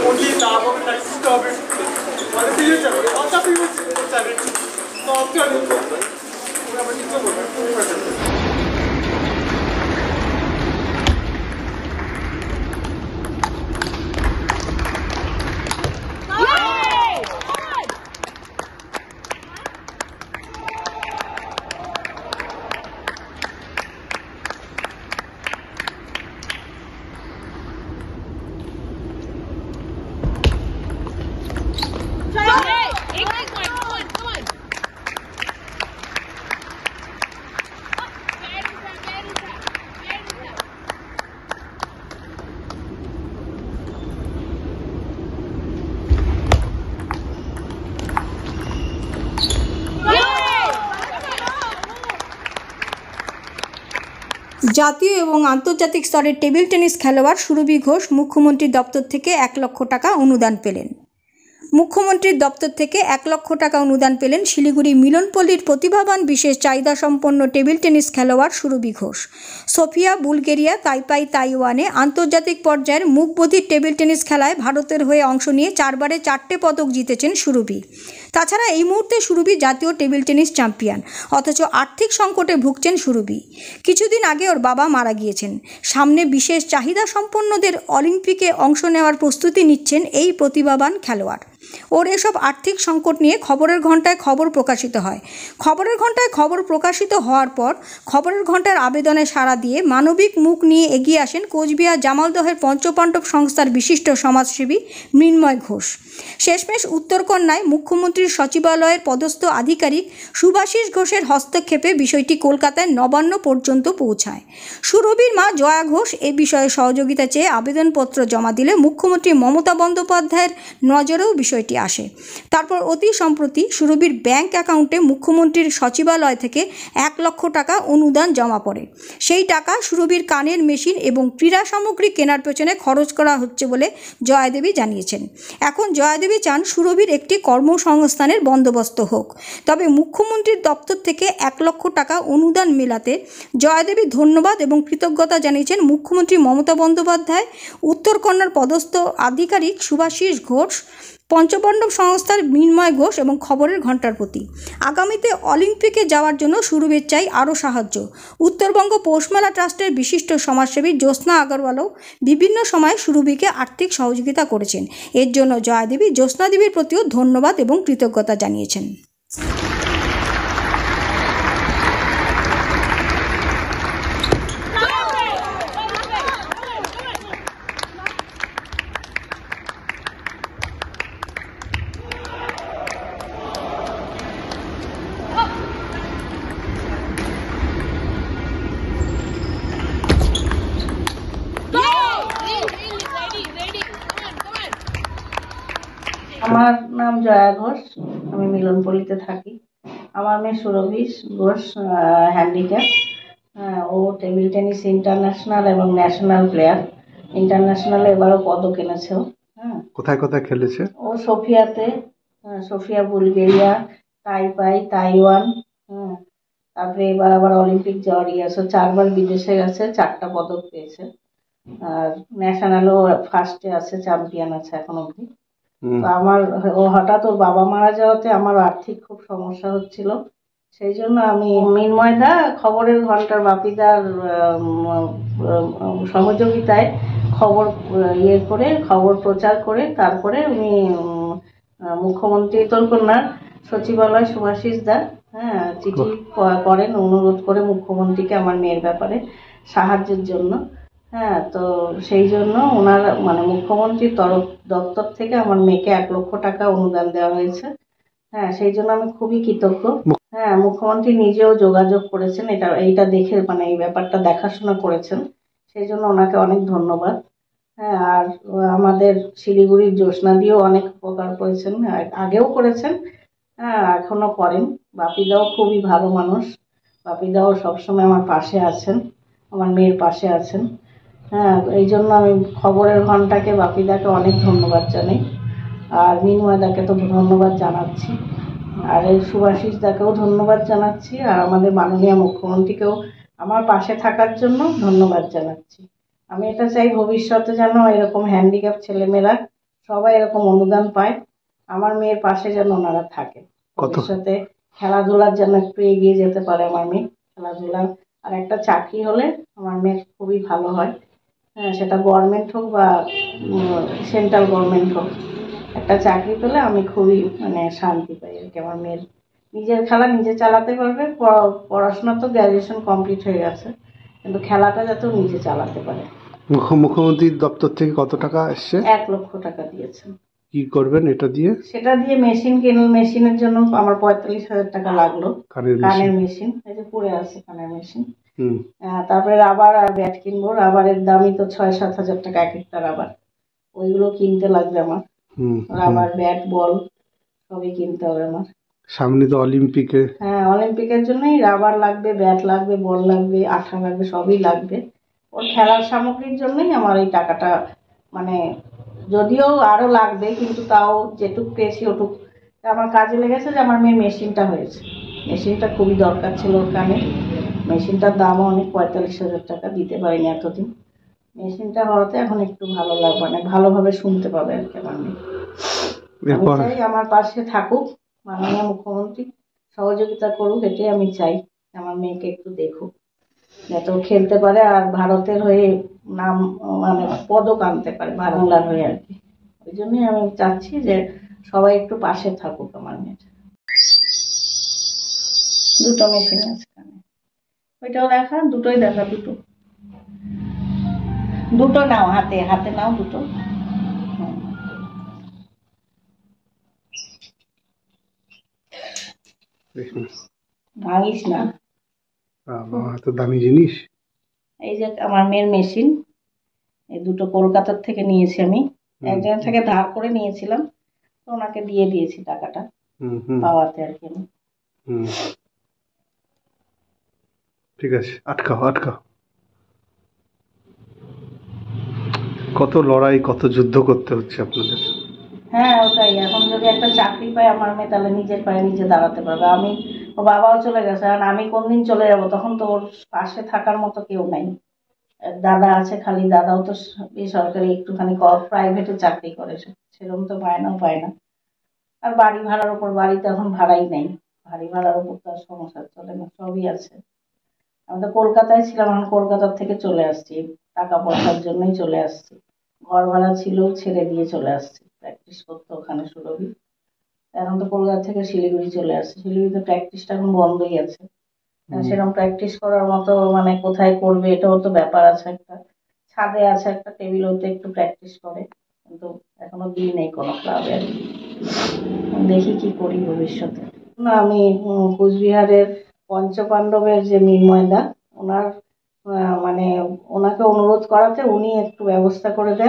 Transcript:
only the above like stop it. What do you do? What do you do? Stop it. জাতীয় এবং আন্তর্জাতিক স্তরের table tennis খেলোয়াড় সুরভি ঘোষ মুখ্যমন্ত্রীর দপ্তর থেকে 1 লক্ষ টাকা অনুদান পেলেন। মুখ্যমন্ত্রীর দপ্তর থেকে 1 লক্ষ টাকা অনুদান পেলেন শিলিগুড়ি মিলনপল্লীর প্রতিভাবান বিশেষ চাহিদা সম্পন্ন টেবিল টেনিস খেলোয়াড় সুরভি ঘোষ। সোফিয়া বুলগেরিয়া তাইপাই তাইওয়ানে আন্তর্জাতিক পর্যায়ের মুখবধির টেবিল টেনিস খেলায় ভারতের হয়ে অংশ নিয়ে 4বারে 4টে পদক জিতেছেন সুরভি। তাছাড়া এই মুহূর্তে সুরভি জাতীয় টেবিল টেনিস চ্যাম্পিয়ন, অথচ আর্থিক সংকটে ভুগছেন সুরভি। কিছুদিন আগে ওর বাবা মারা গিয়েছেন। সামনে বিশেষ চাহিদা সম্পন্নদের অলিম্পিকে অংশ নেওয়ার প্রস্তুতি নিচ্ছেন এই প্রতিভাবান খেলোয়াড়। ওর এসব আর্থিক সংকট নিয়ে খবরের ঘণ্টায় খবর প্রকাশিত হয়। খবরের ঘণ্টায় খবর প্রকাশিত হওয়ার পর খবরের ঘণ্টার আবেদনে সাড়া দিয়ে মানবিক মুখ নিয়ে এগিয়ে আসেন কোচবিহার জামালদহের পঞ্চপাণ্ডব সংস্থার বিশিষ্ট সমাজসেবী মৃন্ময় ঘোষ। শেষমেশ উত্তরকন্যায় মুখ্যমন্ত্রীর সচিবালয়ের পদস্থ আধিকারিক শুভাশিস ঘোষের হস্তক্ষেপে বিষয়টি কলকাতায় নবান্ন পর্যন্ত পৌঁছায়। সুরভির মা জয়া ঘোষ এ বিষয়ে সহযোগিতা চেয়ে আবেদনপত্র জমা দিলে মুখ্যমন্ত্রী মমতা বন্দ্যোপাধ্যায়ের নজরেও বিষয়টি আসে। তারপর অতি সম্প্রতি সুরভির ব্যাংক অ্যাকাউন্টে মুখ্যমন্ত্রীর সচিবালয় থেকে 1 লক্ষ টাকা অনুদান জমা পড়ে। সেই টাকা সুরভির কানের মেশিন এবং ক্রীড়া সামগ্রী কেনার পেছনে খরচ করা হচ্ছে বলে জয়াদেবী জানিয়েছেন। এখন জয়াদেবী চান সুরভির একটি কর্মসংস্থানের বন্দোবস্ত হোক। তবে মুখ্যমন্ত্রীর দপ্তর থেকে 1 লক্ষ টাকা অনুদান মেলাতে জয়াদেবী ধন্যবাদ এবং কৃতজ্ঞতা জানিয়েছেন মুখ্যমন্ত্রী মমতা বন্দ্যোপাধ্যায়, উত্তরকন্যার পদস্থ আধিকারিক শুভাশিস ঘোষ, পঞ্চপাণ্ডব সংস্থার মৃন্ময় ঘোষ এবং খবরের ঘণ্টার প্রতি। আগামীতে অলিম্পিকে যাওয়ার জন্য সুরভির চাই আরও সাহায্য। উত্তরবঙ্গ পৌষমেলা ট্রাস্টের বিশিষ্ট সমাজসেবী জ্যোৎস্না আগরওয়ালও বিভিন্ন সময় সুরভিকে আর্থিক সহযোগিতা করেছেন। এর জন্য জয়াদেবী জ্যোৎস্না দেবীর প্রতিও ধন্যবাদ এবং কৃতজ্ঞতা জানিয়েছেন। আমার নাম জয়া ঘোষ, আমি মিলনপল্লীতে থাকি। আমার মেয়ে সুরভি ঘোষ হ্যান্ডিক্যাপ। ও টেবিল টেনিস ইন্টারন্যাশনাল এবং ন্যাশনাল প্লেয়ার। ইন্টারন্যাশনালে এবারও পদক এনেছে। কোথায় কোথায় খেলেছে? ও সোফিয়াতে, সোফিয়া বুলগেরিয়া, তাইপাই তাইওয়ান। তারপরে এবার আবার অলিম্পিক যাওয়ার আছে। 4বার বিদেশে গেছে, 4টা পদক পেয়েছে। আর ন্যাশনালও ফার্স্টে আছে, চ্যাম্পিয়ন আছে এখন অব্দি। তো আমার হঠাৎ ওর বাবা মারা যাওয়াতে আমার আর্থিক খুব সমস্যা হচ্ছিল। সেই জন্য আমি মৃন্ময়দা, খবরের ঘণ্টার বাপিদার সহযোগিতায় খবর করে খবর প্রচার করে তারপরে উনি মুখ্যমন্ত্রী উত্তরকন্যার সচিবালয় শুভাশিস দা চিঠি করেন, অনুরোধ করে মুখ্যমন্ত্রীকে আমার মেয়ের ব্যাপারে সাহায্যের জন্য। তো সেই জন্য ওনার মুখ্যমন্ত্রীর দপ্তর থেকে আমার মেয়েকে 1 লক্ষ টাকা অনুদান দেওয়া হয়েছে। সেই জন্য আমি খুবই কৃতজ্ঞ। মুখ্যমন্ত্রী নিজেও যোগাযোগ করেছেন, এইটা দেখে এই ব্যাপারটা দেখাশোনা করেছেন। সেই জন্য ওনাকে অনেক ধন্যবাদ। আর আমাদের শিলিগুড়ির জ্যোৎস্নাদিও অনেক উপকার করেছেন, আগেও করেছেন, এখনো করেন। বাপিদাও খুবই ভালো মানুষ। বাপিদাও সবসময় আমার পাশে আছেন, আমার মেয়ের পাশে আছেন। এই জন্য আমি খবরের ঘণ্টাকে, বাপিদাকে অনেক ধন্যবাদ জানাই। আর মৃন্ময়দাকে তো ধন্যবাদ জানাচ্ছি, আর এই শুভাশিস দাকেও ধন্যবাদ জানাচ্ছি, আর আমাদের মাননীয় মুখ্যমন্ত্রীকেও আমার পাশে থাকার জন্য ধন্যবাদ জানাচ্ছি। আমি এটা চাই ভবিষ্যতে যেন এরকম হ্যান্ডিক্যাপ ছেলেমেয়েরা সবাই এরকম অনুদান পায়। আমার মেয়ের পাশে যেন ওনারা থাকে, ভবিষ্যতে খেলাধুলার জন্য একটু এগিয়ে যেতে পারে আমার মেয়ে। খেলাধুলা আর একটা চাকরি হলে আমার মেয়ের খুবই ভালো হয়। হ্যাঁ, সেটা গভর্নমেন্ট হোক বা সেন্ট্রাল গভর্নমেন্ট হোক, একটা চাকরি পেলে আমি খুবই শান্তি পাই আর কি। আমার মেয়ের নিজের খেলা নিজে চালাতে পারবে, পড়াশোনা তো গ্র্যাজুয়েশন কমপ্লিট হয়ে গেছে, কিন্তু খেলাটা যাতেও নিজে চালাতে পারে। মুখ্যমন্ত্রীর দপ্তর থেকে কত টাকা এসছে? 1 লক্ষ টাকা দিয়েছেন। কি করবেন এটা দিয়ে? সেটা দিয়ে মেশিন মেশিনের জন্য আমার 45,000 টাকা লাগলো। কানের মেশিন, এই যে পড়ে আছে কানের মেশিন। তারপরে রাবার আর ব্যাট কিনবো। রাবারের দামই তো 6-7 হাজার টাকা এক একটা রাবার, ওইগুলো কিনতে লাগবে আমার। রাবার, ব্যাট, বল সবই কিনতে হবে আমার। সামনে তো অলিম্পিকে। হ্যাঁ, অলিম্পিকের জন্যই রাবার লাগবে, ব্যাট লাগবে, বল লাগবে, আঠা লাগবে, সবই লাগবে। ওর খেলার সামগ্রীর জন্যই আমার এই টাকাটা, যদিও আরো লাগবে, কিন্তু তাও যেটুক পেয়েছি ওটুক আমার কাজে লেগেছে। যে আমার মেয়ের মেশিনটা হয়েছে, মেশিনটা খুবই দরকার ছিল ওর কানে। মেশিনটার দামও অনেক, 45,000 টাকা, দিতে পারিনি এতদিন। মেশিনটা হওয়াতে এখন একটু ভালো লাগবে, ভালোভাবে শুনতে পাবে আর কি আমার মেয়ে। আমি চাই আমার পাশে থাকুক মাননীয় মুখ্যমন্ত্রী, সহযোগিতা করুক, এটাই আমি চাই। আমার মেয়েকে একটু দেখুক, যাতে ও খেলতে পারে আর ভারতের হয়ে নাম পদক আনতে পারে বাংলার হয়ে আর কি। ওই জন্যই আমি চাচ্ছি যে সবাই একটু পাশে থাকুক আমার মেয়ের। 2টো মেশিন আছে এখানে, ওইটাও দেখা, দুটোই দেখা, দুটো নাও, হাতে হাতে নাও দুটো। ভাঙিস না, তো দামি জিনিস। এই যে আমার মেয়ের মেশিন, এই দুটো কলকাতার থেকে নিয়েছি আমি। একজনের থেকে ধার করে নিয়েছিলাম, তো ওনাকে দিয়ে দিয়েছি টাকাটা পাওয়াতে আর কি। ঠিক আছে, আটকাও আটকাও। কত লড়াই, কত যুদ্ধ করতে হচ্ছে আপনাদের। হ্যাঁ, ওটাই। এখন যদি একটা চাকরি পায় আমার মেয়ে, তাহলে নিজের পায়ে নিজে দাঁড়াতে পারবে। ওর বাবাও চলে গেছে, আর আমি কোনদিন চলে যাব, তখন তো ওর পাশে থাকার মতো কেউ নাই। দাদা আছে খালি, দাদাও তো বেসরকারি একটুখানি প্রাইভেটে চাকরি করে, সেরকম তো বায়নাও পায় না। আর বাড়ি ভাড়ার উপর, বাড়িতে এখন ভাড়াই নেই, বাড়ি ভাড়ার উপর তো আর সংসার চলে না, সবই আছে। আমি তো কলকাতায় ছিলাম, এখন কলকাতার থেকে চলে আসছি, টাকা পয়সার জন্যই চলে আসছি। ঘর ভাড়া ছিল, ছেড়ে দিয়ে চলে আসছি প্র্যাকটিস করতে ওখানে সুরভি। এখন তো কলকাতা থেকে শিলিগুড়ি চলে আসছে। শিলিগুড়িতে প্র্যাকটিসটা এখন বন্ধই আছে, সেরকম প্র্যাকটিস করার মতো কোথায় করবে এটাও তো ব্যাপার আছে। একটা ছাদে আছে একটা টেবিল, ওতে একটু প্র্যাকটিস করে, কিন্তু এখনো দিই নেই কোনো ক্লাবে আর কি। দেখি কি করি ভবিষ্যতে। না, আমি কোচবিহারের পঞ্চপাণ্ডবের যে মৃন্ময়দা, ওনার ওনাকে অনুরোধ করাতে উনি একটু ব্যবস্থা করে দেন।